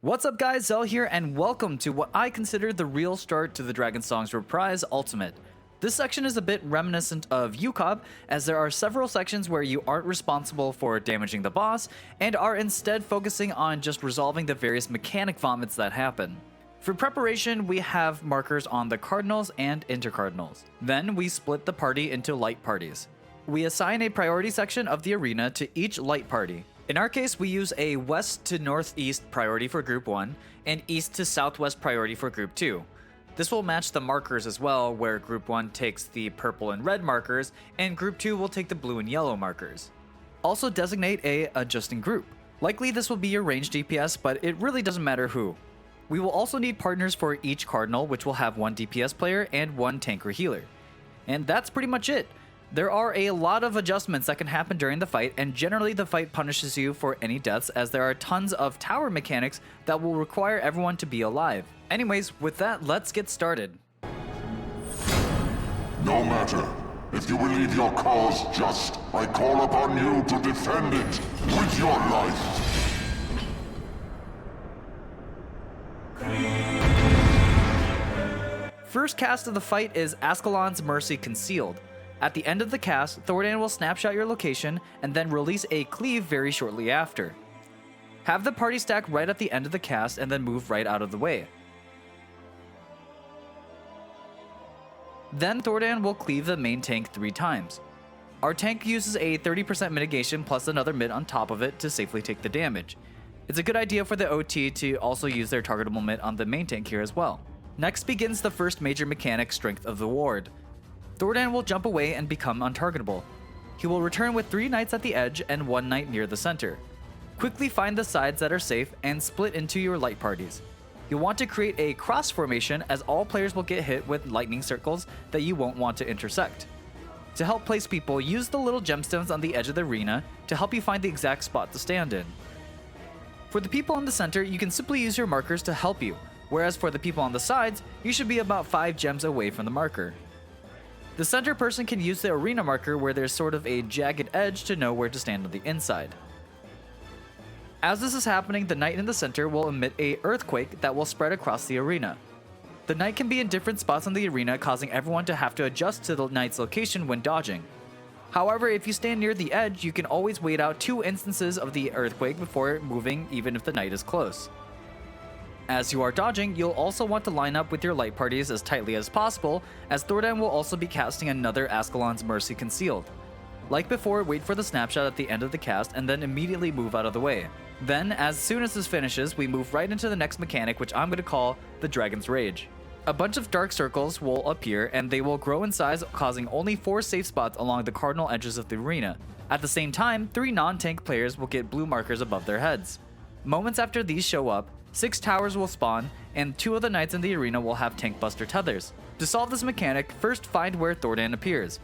What's up guys, Zell here, and welcome to what I consider the real start to the Dragonsong's Reprise Ultimate. This section is a bit reminiscent of UCOB, as there are several sections where you aren't responsible for damaging the boss, and are instead focusing on just resolving the various mechanic vomits that happen. For preparation, we have markers on the Cardinals and Intercardinals. Then we split the party into light parties. We assign a priority section of the arena to each light party. In our case, we use a west to northeast priority for Group 1 and east to southwest priority for Group 2. This will match the markers as well, where Group 1 takes the purple and red markers and Group 2 will take the blue and yellow markers. Also designate a adjusting group. Likely this will be your ranged DPS, but it really doesn't matter who. We will also need partners for each Cardinal, which will have one DPS player and one tank or healer. And that's pretty much it. There are a lot of adjustments that can happen during the fight, and generally the fight punishes you for any deaths, as there are tons of tower mechanics that will require everyone to be alive. Anyways, with that, let's get started. No matter. If you believe your cause just, I call upon you to defend it with your life. First cast of the fight is Ascalon's Mercy Concealed. At the end of the cast, Thordan will snapshot your location and then release a cleave very shortly after. Have the party stack right at the end of the cast and then move right out of the way. Then Thordan will cleave the main tank 3 times. Our tank uses a 30% mitigation plus another mid on top of it to safely take the damage. It's a good idea for the OT to also use their targetable mid on the main tank here as well. Next begins the first major mechanic, Strength of the Ward. Thordan will jump away and become untargetable. He will return with 3 knights at the edge and 1 knight near the center. Quickly find the sides that are safe and split into your light parties. You'll want to create a cross formation, as all players will get hit with lightning circles that you won't want to intersect. To help place people, use the little gemstones on the edge of the arena to help you find the exact spot to stand in. For the people in the center, you can simply use your markers to help you, whereas for the people on the sides, you should be about 5 gems away from the marker. The center person can use the arena marker where there's sort of a jagged edge to know where to stand on the inside. As this is happening, the knight in the center will emit a earthquake that will spread across the arena. The knight can be in different spots on the arena, causing everyone to have to adjust to the knight's location when dodging. However, if you stand near the edge, you can always wait out 2 instances of the earthquake before moving, even if the knight is close. As you are dodging, you'll also want to line up with your light parties as tightly as possible, as Thordan will also be casting another Ascalon's Mercy Concealed. Like before, wait for the snapshot at the end of the cast and then immediately move out of the way. Then, as soon as this finishes, we move right into the next mechanic, which I'm going to call the Dragon's Rage. A bunch of dark circles will appear and they will grow in size, causing only 4 safe spots along the cardinal edges of the arena. At the same time, 3 non-tank players will get blue markers above their heads. Moments after these show up, 6 towers will spawn, and 2 of the knights in the arena will have tank buster tethers. To solve this mechanic, first find where Thordan appears.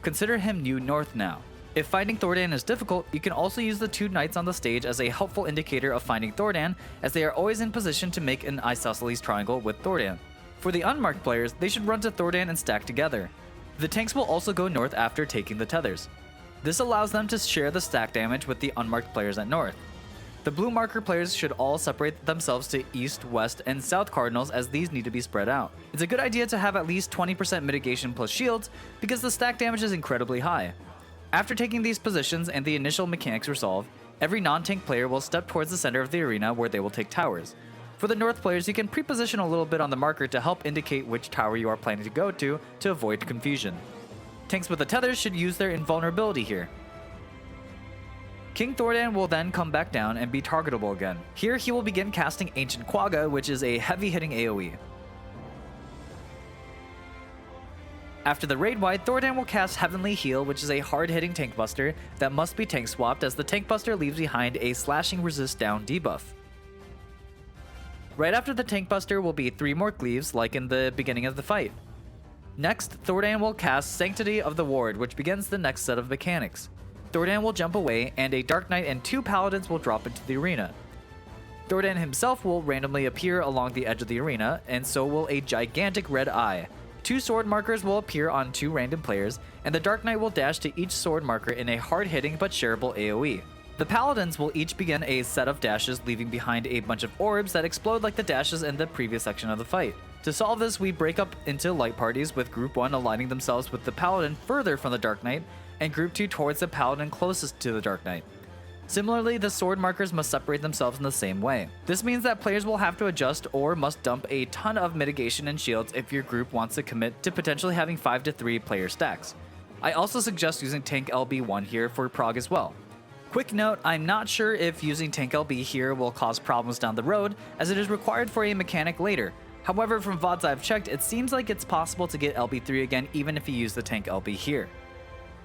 Consider him new north now. If finding Thordan is difficult, you can also use the 2 knights on the stage as a helpful indicator of finding Thordan, as they are always in position to make an isosceles triangle with Thordan. For the unmarked players, they should run to Thordan and stack together. The tanks will also go north after taking the tethers. This allows them to share the stack damage with the unmarked players at north. The blue marker players should all separate themselves to east, west, and south cardinals, as these need to be spread out. It's a good idea to have at least 20% mitigation plus shields, because the stack damage is incredibly high. After taking these positions and the initial mechanics resolve, every non-tank player will step towards the center of the arena where they will take towers. For the north players, you can pre-position a little bit on the marker to help indicate which tower you are planning to go to avoid confusion. Tanks with the tethers should use their invulnerability here. King Thordan will then come back down and be targetable again. Here he will begin casting Ancient Quagga, which is a heavy hitting AoE. After the raid wipe, Thordan will cast Heavenly Heal, which is a hard hitting tank buster that must be tank swapped, as the tank buster leaves behind a slashing resist down debuff. Right after the tank buster will be 3 more cleaves, like in the beginning of the fight. Next, Thordan will cast Sanctity of the Ward, which begins the next set of mechanics. Thordan will jump away, and a Dark Knight and 2 Paladins will drop into the arena. Thordan himself will randomly appear along the edge of the arena, and so will a gigantic red eye. 2 sword markers will appear on 2 random players, and the Dark Knight will dash to each sword marker in a hard-hitting but shareable AoE. The paladins will each begin a set of dashes, leaving behind a bunch of orbs that explode like the dashes in the previous section of the fight. To solve this, we break up into light parties, with Group 1 aligning themselves with the paladin further from the Dark Knight, and Group 2 towards the paladin closest to the Dark Knight. Similarly, the sword markers must separate themselves in the same way. This means that players will have to adjust or must dump a ton of mitigation and shields if your group wants to commit to potentially having 5 to 3 player stacks. I also suggest using Tank LB1 here for prog as well. Quick note, I'm not sure if using Tank LB here will cause problems down the road, as it is required for a mechanic later. However, from VODs I've checked, it seems like it's possible to get LB3 again even if you use the Tank LB here.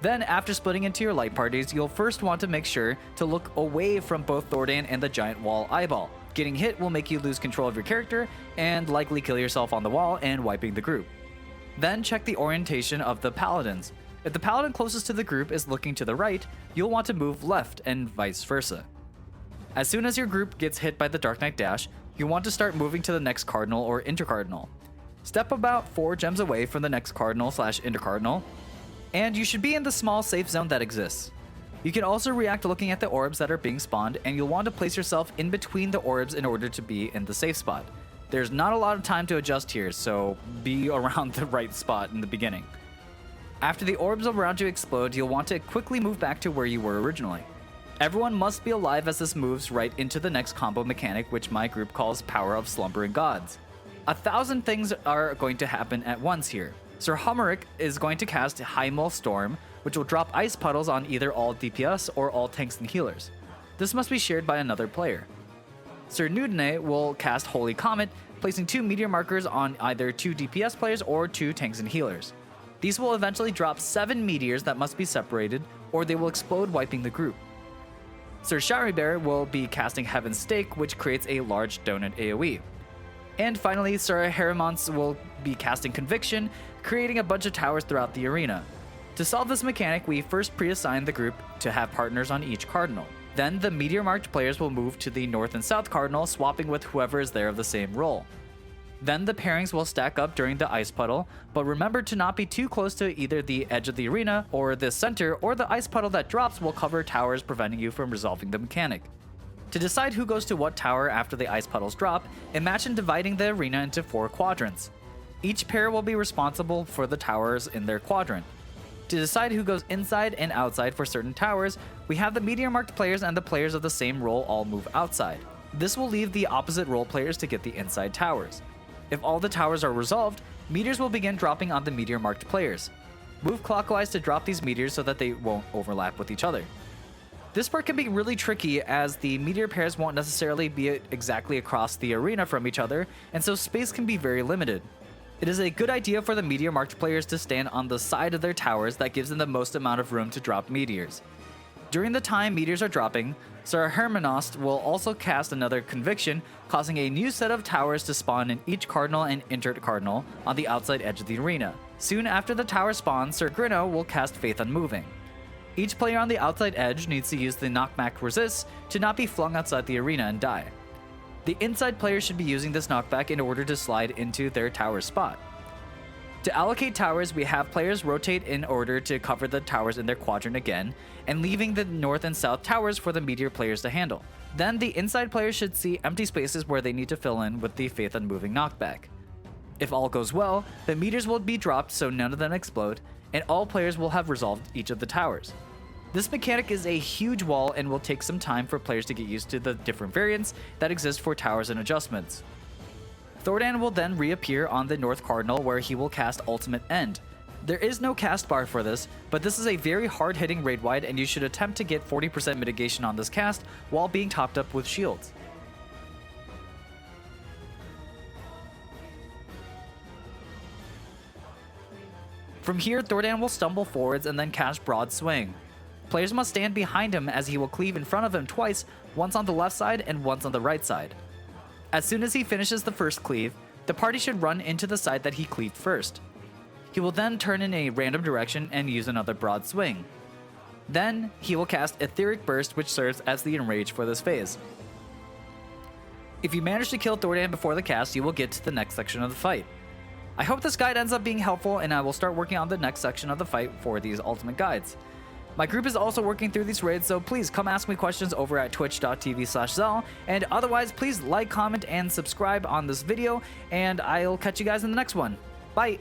Then, after splitting into your light parties, you'll first want to make sure to look away from both Thordan and the giant wall eyeball. Getting hit will make you lose control of your character, and likely kill yourself on the wall and wiping the group. Then check the orientation of the paladins. If the paladin closest to the group is looking to the right, you'll want to move left and vice versa. As soon as your group gets hit by the Dark Knight dash, you want to start moving to the next cardinal or intercardinal. Step about 4 gems away from the next cardinal/intercardinal, and you should be in the small safe zone that exists. You can also react looking at the orbs that are being spawned, and you'll want to place yourself in between the orbs in order to be in the safe spot. There's not a lot of time to adjust here, so be around the right spot in the beginning. After the orbs around you explode, you'll want to quickly move back to where you were originally. Everyone must be alive as this moves right into the next combo mechanic, which my group calls Power of Slumbering Gods. 1,000 things are going to happen at once here. Sir Hummerick is going to cast Highmull Storm, which will drop ice puddles on either all DPS or all tanks and healers. This must be shared by another player. Sir Nudene will cast Holy Comet, placing 2 meteor markers on either 2 DPS players or 2 tanks and healers. These will eventually drop 7 meteors that must be separated, or they will explode, wiping the group. Sir Sharibear will be casting Heaven's Stake, which creates a large donut AoE. And finally, Sir Herimons will be casting Conviction, creating a bunch of towers throughout the arena. To solve this mechanic, we first pre-assign the group to have partners on each cardinal. Then the meteor-marked players will move to the north and south cardinal, swapping with whoever is there of the same role. Then the pairings will stack up during the ice puddle, but remember to not be too close to either the edge of the arena or the center, or the ice puddle that drops will cover towers, preventing you from resolving the mechanic. To decide who goes to what tower after the ice puddles drop, imagine dividing the arena into 4 quadrants. Each pair will be responsible for the towers in their quadrant. To decide who goes inside and outside for certain towers, we have the meteor-marked players and the players of the same role all move outside. This will leave the opposite role players to get the inside towers. If all the towers are resolved, meteors will begin dropping on the meteor-marked players. Move clockwise to drop these meteors so that they won't overlap with each other. This part can be really tricky, as the meteor pairs won't necessarily be exactly across the arena from each other, and so space can be very limited. It is a good idea for the meteor-marked players to stand on the side of their towers that gives them the most amount of room to drop meteors. During the time meteors are dropping, Sir Hermanost will also cast another Conviction, causing a new set of towers to spawn in each cardinal and intercardinal on the outside edge of the arena. Soon after the tower spawns, Sir Grino will cast Faith Unmoving. Each player on the outside edge needs to use the knockback resist to not be flung outside the arena and die. The inside players should be using this knockback in order to slide into their tower spot. To allocate towers, we have players rotate in order to cover the towers in their quadrant again, and leaving the north and south towers for the meteor players to handle. Then the inside players should see empty spaces where they need to fill in with the Faith Unmoving knockback. If all goes well, the meteors will be dropped so none of them explode, and all players will have resolved each of the towers. This mechanic is a huge wall and will take some time for players to get used to the different variants that exist for towers and adjustments. Thordan will then reappear on the north cardinal, where he will cast Ultimate End. There is no cast bar for this, but this is a very hard-hitting raid wide, and you should attempt to get 40% mitigation on this cast while being topped up with shields. From here, Thordan will stumble forwards and then cast Broad Swing. Players must stand behind him, as he will cleave in front of him twice, once on the left side and once on the right side. As soon as he finishes the first cleave, the party should run into the side that he cleaved first. He will then turn in a random direction and use another Broad Swing. Then, he will cast Etheric Burst, which serves as the Enrage for this phase. If you manage to kill Thordan before the cast, you will get to the next section of the fight. I hope this guide ends up being helpful, and I will start working on the next section of the fight for these ultimate guides. My group is also working through these raids, so please come ask me questions over at twitch.tv/Zell. And otherwise, please like, comment, and subscribe on this video, and I'll catch you guys in the next one. Bye!